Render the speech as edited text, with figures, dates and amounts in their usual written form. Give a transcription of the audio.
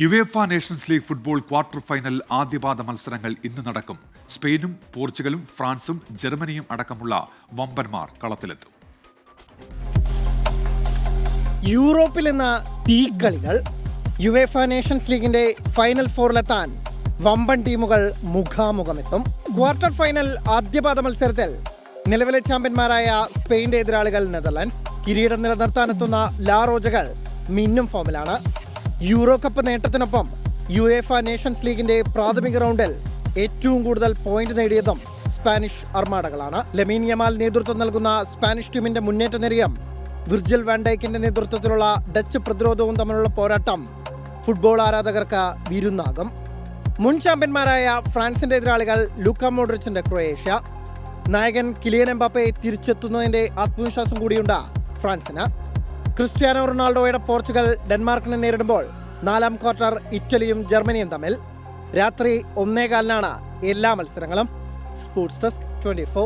UEFA nations league football quarter final ആദ്യപാദ മത്സരങ്ങൾ ഇന്ന് നടക്കും. സ്പെയിനും പോർച്ചുഗലും ഫ്രാൻസും ജർമ്മനിയും അടക്കമുള്ള വമ്പന്മാർ കളത്തിലെത്തും. യൂറോപ്പിൽ ഇന്ന് തീക്കളികൾ. യുവേഫ നേഷൻസ് ലീഗിന്റെ ഫൈനൽ ഫോറിലെത്താൻ വമ്പൻ ടീമുകൾ മുഖാമുഖമെത്തും. ക്വാർട്ടർ ഫൈനൽ ആദ്യപാദ മത്സരത്തിൽ നിലവിലെ ചാമ്പ്യന്മാരായ സ്പെയിന്റെ എതിരാളികൾ നെതർലൻഡ്സ്. കിരീടം നിലനിർത്താനെത്തുന്ന ലാ റോജകൾ മിന്നും ഫോമിലാണ്. യൂറോ കപ്പ് നേട്ടത്തിനൊപ്പം യുവേഫ നേഷൻസ് ലീഗിന്റെ പ്രാഥമിക റൗണ്ടിൽ ഏറ്റവും കൂടുതൽ പോയിന്റ് നേടിയതും സ്പാനിഷ് അർമാഡകളാണ്. ലമീൻ യമാൽ നേതൃത്വം നൽകുന്ന സ്പാനിഷ് ടീമിന്റെ മുന്നേറ്റ നിരയും വിർജിൽ വാൻ ഡൈക്കിന്റെ നേതൃത്വത്തിലുള്ള ഡച്ച് പ്രതിരോധവും തമ്മിലുള്ള പോരാട്ടം ഫുട്ബോൾ ആരാധകർക്ക് വിരുന്നാകും. മുൻ ചാമ്പ്യന്മാരായ ഫ്രാൻസിന്റെ എതിരാളികൾ ലൂക്ക മോഡ്രിച്ചിന്റെ ക്രൊയേഷ്യ. നായകൻ കിലിയൻ എംബാപ്പെ തിരിച്ചെത്തുന്നതിന്റെ ആത്മവിശ്വാസം കൂടിയുണ്ട് ഫ്രാൻസിന്. ക്രിസ്ത്യാനോ റൊണാൾഡോയുടെ പോർച്ചുഗൽ ഡെൻമാർക്കിനെ നേരിടുമ്പോൾ 4ാം ക്വാർട്ടർ ഇറ്റലിയും ജർമ്മനിയും തമ്മിൽ. രാത്രി 1:15 എല്ലാ മത്സരങ്ങളും. Sports desk 24.